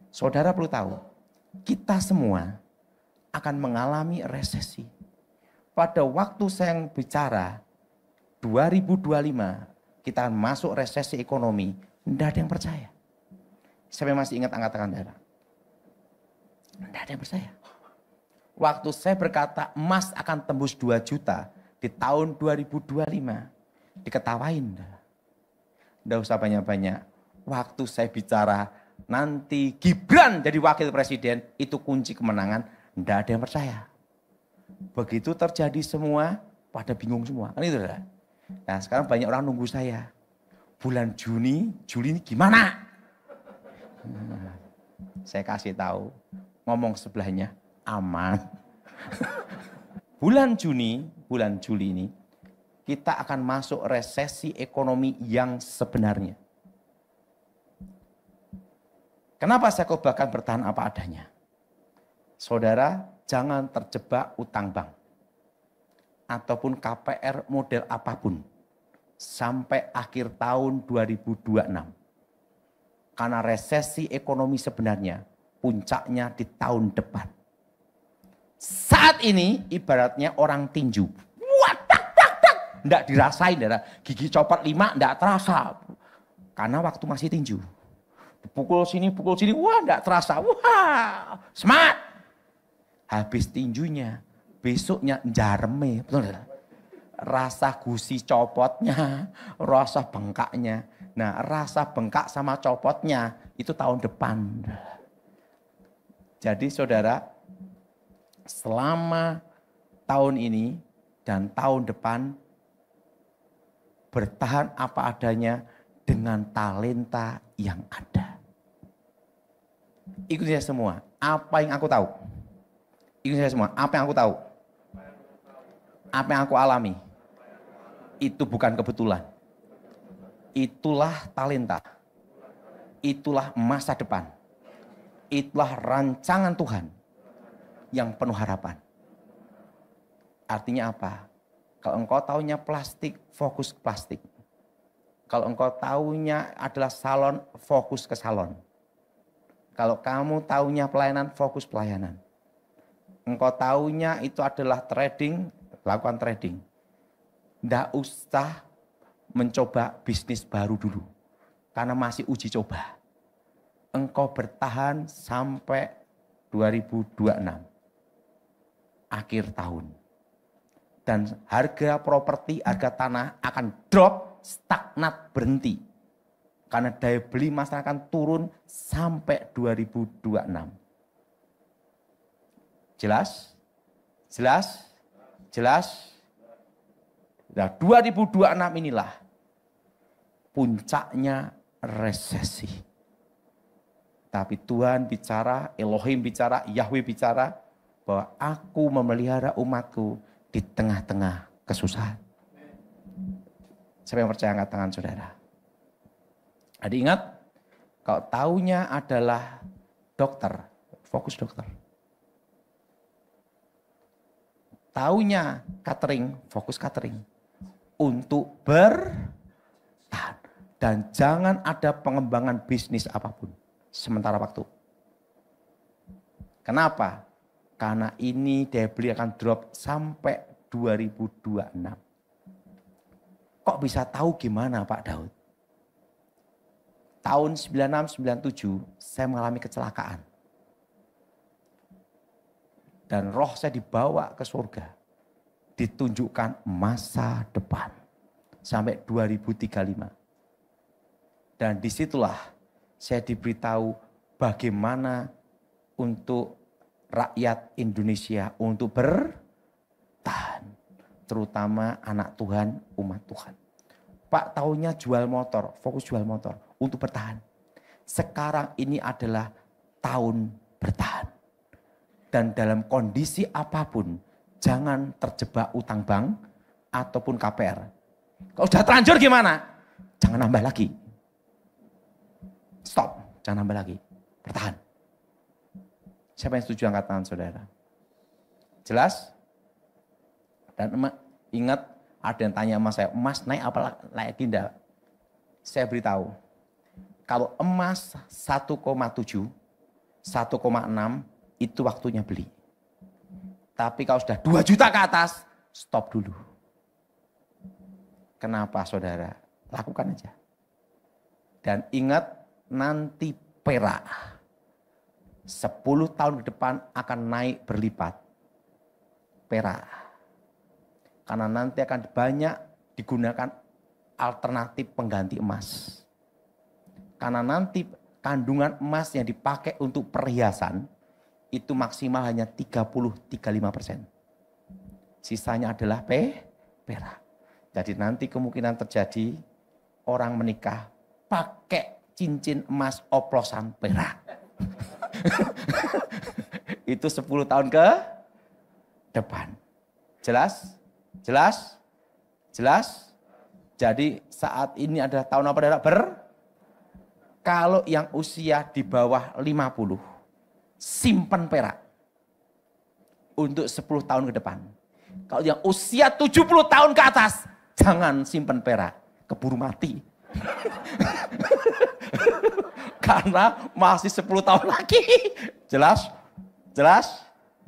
Saudara perlu tahu, kita semua akan mengalami resesi. Pada waktu saya bicara 2025, kita akan masuk resesi ekonomi, tidak ada yang percaya. Saya masih ingat angkat tangan saudara. Tidak ada yang percaya. Waktu saya berkata emas akan tembus 2 juta di tahun 2025, diketawain. Tidak usah banyak-banyak. Waktu saya bicara nanti Gibran jadi wakil presiden, itu kunci kemenangan, tidak ada yang percaya. Begitu terjadi semua, pada bingung semua. Kan itu, saudara? Nah sekarang banyak orang nunggu saya. Bulan Juli ini gimana? Saya kasih tahu, ngomong sebelahnya aman. Bulan Juli ini kita akan masuk resesi ekonomi yang sebenarnya. Kenapa saya khotbahkan bertahan apa adanya? Saudara, jangan terjebak utang bank ataupun KPR model apapun sampai akhir tahun 2026. Karena resesi ekonomi sebenarnya puncaknya di tahun depan. Saat ini ibaratnya orang tinju. Enggak dirasain, gigi copot 5 enggak terasa. Karena waktu masih tinju. Pukul sini, wah enggak terasa. Wah, semangat. Habis tinjunya, besoknya jareme. Betul enggak? Rasa gusi copotnya, rasa bengkaknya. Nah, rasa bengkak sama copotnya itu tahun depan. Jadi saudara, selama tahun ini dan tahun depan, bertahan apa adanya dengan talenta yang ada. Ikuti saya semua, apa yang aku tahu. Ikuti saya semua, apa yang aku tahu. Apa yang aku alami. Itu bukan kebetulan. Itulah talenta. Itulah masa depan. Itulah rancangan Tuhan yang penuh harapan. Artinya apa? Kalau engkau taunya plastik, fokus ke plastik. Kalau engkau taunya adalah salon, fokus ke salon. Kalau kamu taunya pelayanan, fokus pelayanan. Engkau taunya itu adalah trading, lakukan trading. Tidak usah mencoba bisnis baru dulu. Karena masih uji coba. Engkau bertahan sampai 2026. Akhir tahun. Dan harga properti, harga tanah akan drop, stagnat, berhenti. Karena daya beli masyarakat akan turun sampai 2026. Jelas? Jelas? Jelas? Nah, 2026 inilah puncaknya resesi. Tapi Tuhan bicara, Elohim bicara, Yahweh bicara bahwa aku memelihara umatku di tengah-tengah kesusahan. Siapa yang percaya angkat tangan saudara? Adik ingat, kalau taunya adalah dokter, fokus dokter. Taunya catering, fokus catering. Untuk bertahan. Dan jangan ada pengembangan bisnis apapun sementara waktu. Kenapa? Karena ini daya beli akan drop sampai 2026. Kok bisa tahu gimana Pak Daud? Tahun 96-97 saya mengalami kecelakaan. Dan roh saya dibawa ke surga. Ditunjukkan masa depan. Sampai 2035. Dan disitulah saya diberitahu bagaimana untuk rakyat Indonesia untuk bertahan. Terutama anak Tuhan, umat Tuhan. Pak taunya jual motor, fokus jual motor untuk bertahan. Sekarang ini adalah tahun bertahan. Dan dalam kondisi apapun, jangan terjebak utang bank ataupun KPR. Kalau sudah terlanjur gimana? Jangan nambah lagi. Stop, jangan nambah lagi. Bertahan. Siapa yang setuju angkat tangan saudara? Jelas? Dan ingat, ada yang tanya sama saya, emas naik apa lagi enggak? Saya beritahu, kalau emas 1,7 1,6 itu waktunya beli. Tapi kalau sudah 2 juta ke atas, stop dulu. Kenapa saudara? Lakukan aja. Dan ingat nanti perak 10 tahun ke depan akan naik berlipat. Perak. Karena nanti akan banyak digunakan alternatif pengganti emas. Karena nanti kandungan emas yang dipakai untuk perhiasan itu maksimal hanya 30-35%. Sisanya adalah perak. Jadi nanti kemungkinan terjadi orang menikah pakai cincin emas oplosan perak. Itu 10 tahun ke depan. Jelas? Jelas? Jelas? Jadi saat ini adalah tahun apa saudara? Kalau yang usia di bawah 50, simpan perak untuk 10 tahun ke depan. Kalau yang usia 70 tahun ke atas, jangan simpan perak, keburu mati. Karena masih 10 tahun lagi. Jelas? Jelas?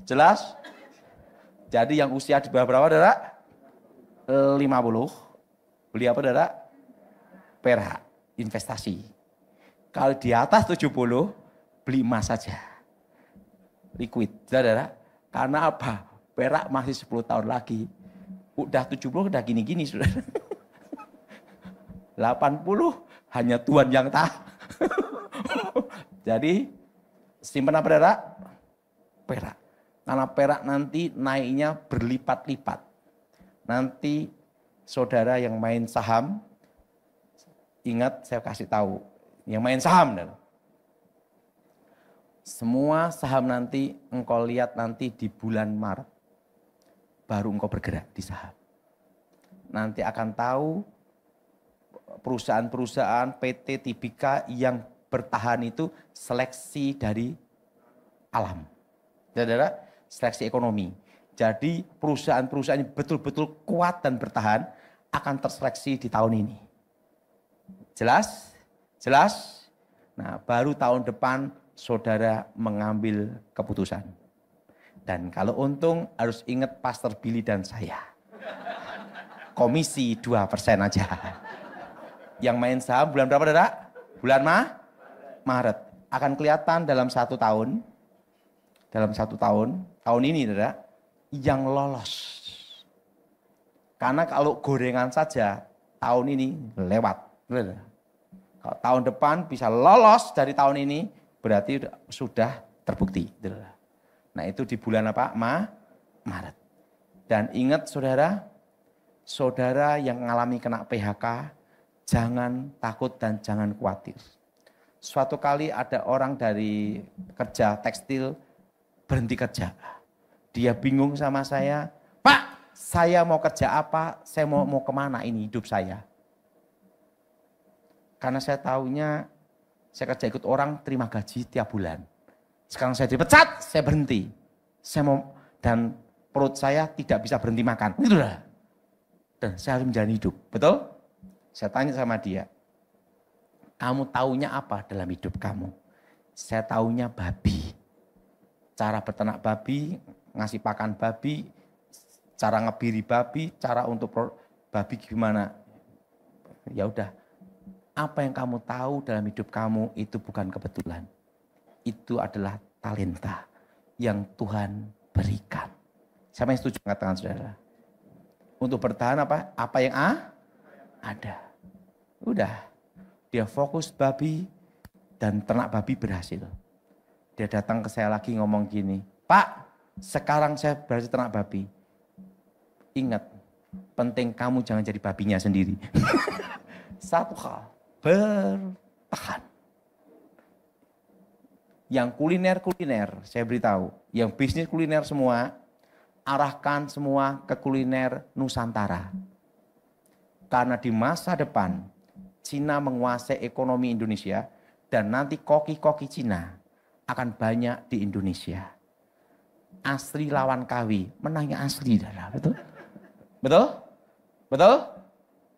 Jelas? Jadi yang usia di bawah berapa saudara? 50. Beli apa saudara? Perak, investasi. Kalau di atas 70, beli emas saja. Liquid, saudara. Karena apa? Perak masih 10 tahun lagi. Udah 70, udah gini-gini, saudara. 80, hanya Tuhan yang tahu. Jadi, simpan apa, saudara? Perak. Karena perak nanti naiknya berlipat-lipat. Nanti, saudara yang main saham, ingat saya kasih tahu. Yang main saham. Semua saham nanti engkau lihat nanti di bulan Maret. Baru engkau bergerak di saham. Nanti akan tahu perusahaan-perusahaan PT Tibika yang bertahan itu seleksi dari alam. Saudara, seleksi ekonomi. Jadi perusahaan-perusahaan yang betul-betul kuat dan bertahan akan terseleksi di tahun ini. Jelas? Jelas? Nah, baru tahun depan saudara mengambil keputusan. Dan kalau untung harus ingat Pastor Billy dan saya. Komisi 2% aja. Yang main saham bulan berapa, saudara? Bulan Maret. Akan kelihatan dalam 1 tahun. Dalam 1 tahun, tahun ini, saudara, yang lolos. Karena kalau gorengan saja, tahun ini lewat. Saudara. Kalau tahun depan bisa lolos dari tahun ini, berarti sudah terbukti. Nah itu di bulan apa? Maret. Dan ingat saudara, saudara yang mengalami kena PHK, jangan takut dan jangan khawatir. Suatu kali ada orang dari kerja tekstil berhenti kerja. Dia bingung sama saya, Pak, saya mau kerja apa? Saya mau kemana ini hidup saya? Karena saya tahunya, saya kerja ikut orang terima gaji tiap bulan. Sekarang saya dipecat, saya berhenti. Dan perut saya tidak bisa berhenti makan. Itulah. Dan saya harus menjalani hidup. Betul? Saya tanya sama dia, kamu taunya apa dalam hidup kamu? Saya taunya babi. Cara berternak babi, ngasih pakan babi, cara ngebiri babi, cara untuk babi gimana. Ya udah. Apa yang kamu tahu dalam hidup kamu itu bukan kebetulan. Itu adalah talenta yang Tuhan berikan. Siapa yang setuju mengatakan saudara? Untuk bertahan apa? Apa yang ada. Udah. Dia fokus babi dan ternak babi berhasil. Dia datang ke saya lagi ngomong gini, Pak, sekarang saya berhasil ternak babi. Ingat, penting kamu jangan jadi babinya sendiri. Satu hal. Bertahan. Yang kuliner, saya beritahu. Yang bisnis kuliner semua, arahkan semua ke kuliner Nusantara. Karena di masa depan, Cina menguasai ekonomi Indonesia, dan nanti koki-koki Cina akan banyak di Indonesia. Asri lawan Kawi, menangnya asli. Betul? Betul? Betul?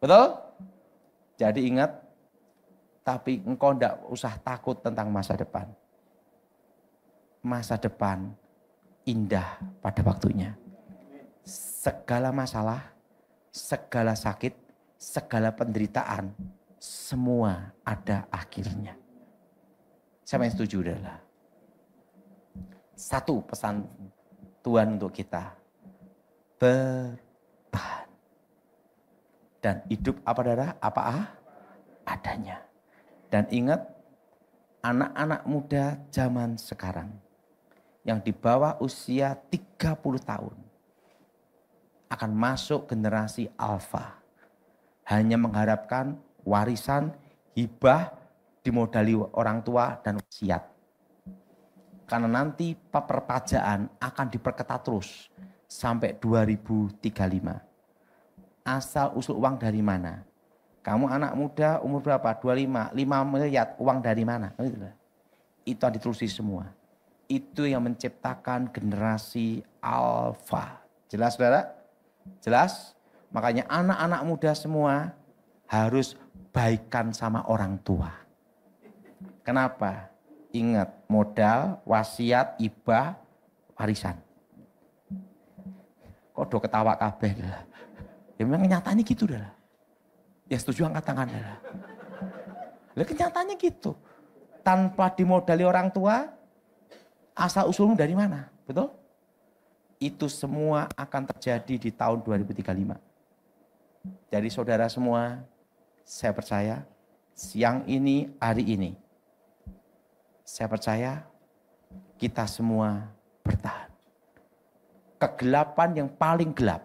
Betul? Jadi ingat, tapi engkau tidak usah takut tentang masa depan. masa depan indah pada waktunya. Segala masalah, segala sakit, segala penderitaan, semua ada akhirnya. Siapa yang setuju adalah satu pesan Tuhan untuk kita. Bertahan. Dan hidup apa darah? Apa adanya. Dan ingat, anak-anak muda zaman sekarang yang di bawah usia 30 tahun akan masuk generasi alfa. Hanya mengharapkan warisan, hibah, dimodali orang tua dan wasiat. Karena nanti perpajaan akan diperketat terus sampai 2035. Asal usul uang dari mana? Kamu anak muda umur berapa? 25, 5 miliar uang dari mana? Itu yang ditelusuri semua. Itu yang menciptakan generasi alfa. Jelas saudara? Jelas? Makanya anak-anak muda semua harus baikkan sama orang tua. Kenapa? Ingat, modal, wasiat, hibah, warisan. Kok do ketawa kabeh? Ya memang kenyataannya gitu dah. Ya setuju angkat tangan dah. Lah kenyataannya gitu. Tanpa dimodali orang tua, asal usulmu dari mana? Betul? Itu semua akan terjadi di tahun 2035. Jadi saudara semua, saya percaya siang ini, hari ini, saya percaya kita semua bertahan. Kegelapan yang paling gelap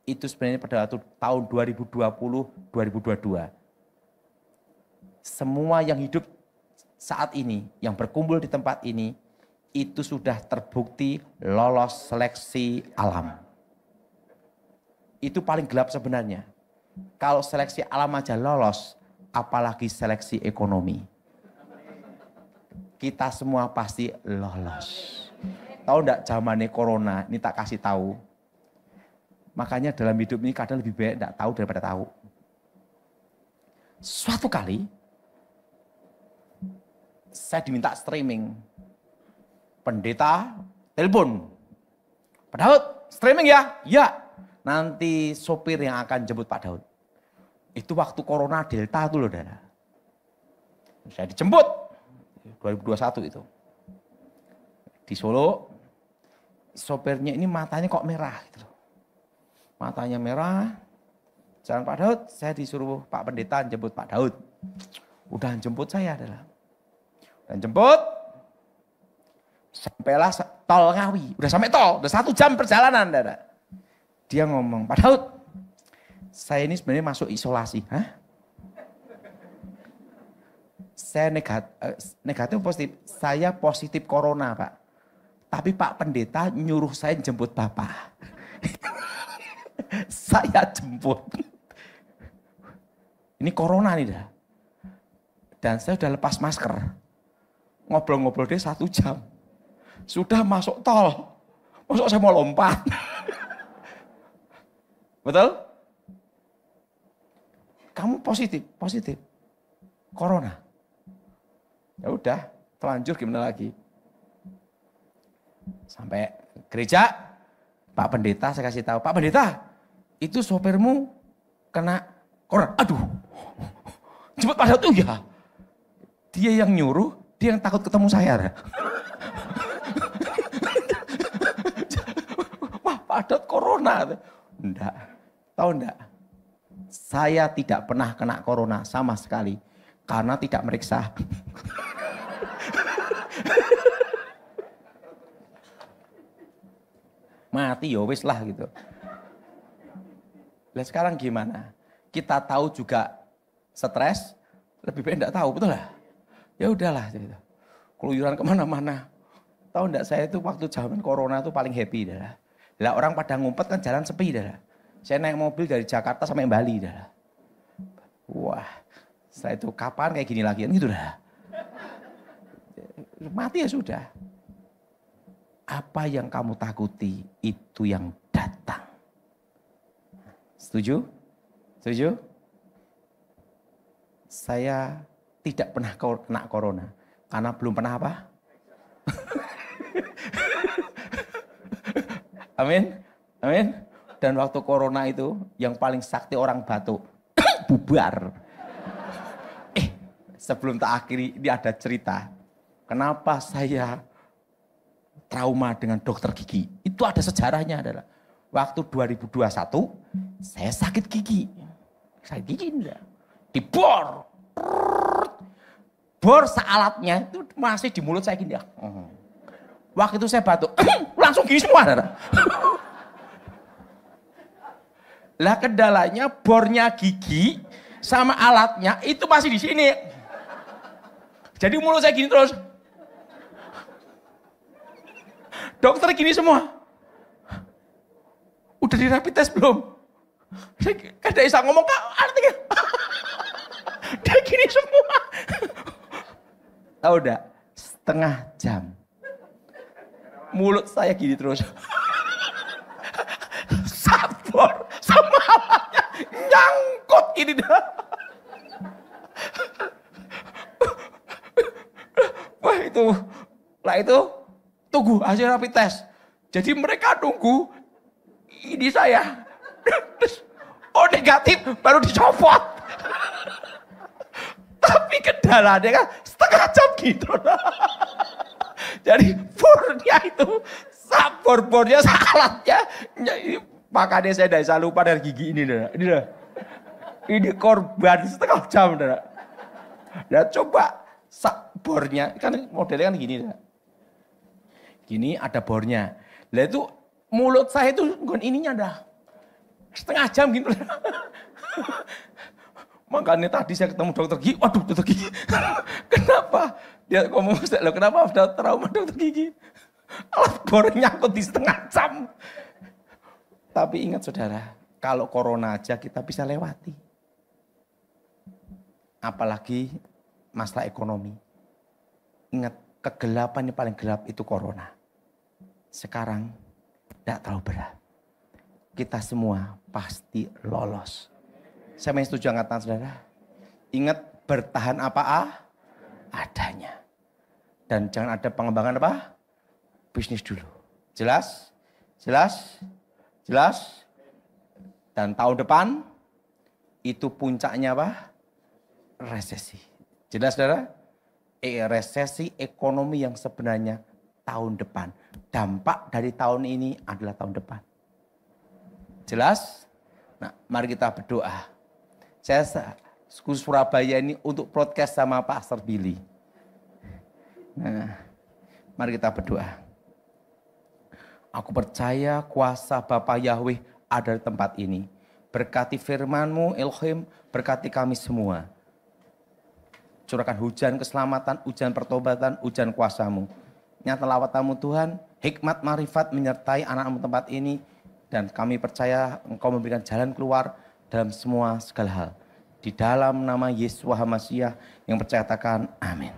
itu sebenarnya pada waktu tahun 2020-2022. Semua yang hidup saat ini, yang berkumpul di tempat ini, itu sudah terbukti lolos seleksi alam. Itu paling gelap sebenarnya. Kalau seleksi alam aja lolos, apalagi seleksi ekonomi. Kita semua pasti lolos. Tahu enggak zamannya corona, ini tak kasih tahu. Makanya dalam hidup ini kadang lebih baik enggak tahu daripada tahu. Suatu kali, saya diminta streaming. Pendeta telepon. Pak Daud, streaming ya? Ya. Nanti sopir yang akan jemput Pak Daud. Itu waktu corona delta itu loh, Dara. Saya dijemput 2021 itu. Di Solo, sopirnya ini matanya kok merah gitu loh. Matanya merah. Jalan Pak Daud, saya disuruh Pak Pendeta jemput Pak Daud. Udah jemput saya adalah. Dan jemput. Sampailah tol Ngawi. Udah sampai tol, udah 1 jam perjalanan. Dada. Dia ngomong, Pak Daud, saya ini sebenarnya masuk isolasi. Hah? Saya negatif positif. Saya positif corona, Pak. Tapi Pak Pendeta nyuruh saya jemput Bapak. Saya jemput. Ini corona nih dah. Dan saya udah lepas masker. Ngobrol-ngobrol dia 1 jam. Sudah masuk tol. Masuk saya mau lompat. Betul? Kamu positif. Corona. Ya udah, telanjur gimana lagi. Sampai gereja, Pak Pendeta saya kasih tahu, Pak Pendeta, itu sopirmu kena corona. Aduh. Jemput Pak Daud tuh ya. Dia yang nyuruh, dia yang takut ketemu saya. Wah, Pak Daud corona. Enggak. Tahu enggak? Saya tidak pernah kena corona sama sekali. Karena tidak meriksa. Mati ya wis lah gitu. Lah sekarang gimana? Kita tahu juga stres, lebih baik enggak tahu, betul lah? Ya udahlah gitu. Keluyuran kemana-mana. Tahu enggak, saya itu waktu zaman corona itu paling happy dah. Lah orang pada ngumpet kan jalan sepi dah. Saya naik mobil dari Jakarta sampai Bali dah. Wah, saya itu kapan kayak gini lagi gitu dah. Mati ya sudah. Apa yang kamu takuti itu yang datang. Setuju? Setuju? Saya tidak pernah kena corona karena belum pernah apa? Amin. Amin. Dan waktu corona itu yang paling sakti orang batuk. Bubar. Sebelum tak akhiri ini ada cerita. Kenapa saya trauma dengan dokter gigi? Itu ada sejarahnya adalah. Waktu 2021 saya sakit gigi. Sakit gigi enggak. Dibor. Bor sealatnya itu masih di mulut saya gini ya. Waktu itu saya batuk. Langsung gini semua. Lah kendalanya bornya gigi sama alatnya itu masih di sini. Jadi mulut saya gini terus. Dokter gini semua. Udah di rapid test belum? Saya kada bisa ngomong Kak, artinya. Dia gini semua. Tahu enggak? Setengah jam. Mulut saya gini terus. Sabor sama alatnya nyangkut gini dah. Wah itu, lah itu tunggu hasil rapid test. Jadi mereka tunggu ini saya. Oh negatif baru dicopot. Tapi kendalanya kan setengah jam gitu. Jadi bornya itu, bor-bornya, alatnya. Makanya saya tidak bisa lupa dari gigi ini. Ini korban setengah jam. Nah coba bornya, kan modelnya kan gini. Gini ada bornya. Lah itu mulut saya itu ininya dah. Setengah jam gitu. Makanya tadi saya ketemu dokter gigi, waduh dokter gigi. Kenapa? Dia ngomong, loh kenapa udah trauma dokter gigi? Alat bornya nyangkut di setengah jam. Tapi ingat saudara, kalau corona aja kita bisa lewati. Apalagi masalah ekonomi. Ingat, kegelapan yang paling gelap itu corona. Sekarang tidak terlalu berat. Kita semua pasti lolos. Saya main setuju angkat tangan saudara. Ingat bertahan apa adanya. Dan jangan ada pengembangan apa? Bisnis dulu. Jelas? Jelas? Jelas? Dan tahun depan itu puncaknya apa? Resesi. Jelas saudara? Resesi ekonomi yang sebenarnya tahun depan. Dampak dari tahun ini adalah tahun depan. Jelas? Nah, mari kita berdoa. Saya Surabaya ini untuk broadcast sama Pastor Billy. Nah, mari kita berdoa. Aku percaya kuasa Bapa Yahweh ada di tempat ini. Berkati firman-Mu, Elohim, berkati kami semua. Curahkan hujan keselamatan, hujan pertobatan, hujan kuasa-Mu. Nyata lawatan-Mu Tuhan, hikmat marifat menyertai anak-Mu tempat ini. Dan kami percaya Engkau memberikan jalan keluar dalam semua segala hal. Di dalam nama Yesus Hamasiah yang percaya katakan amin.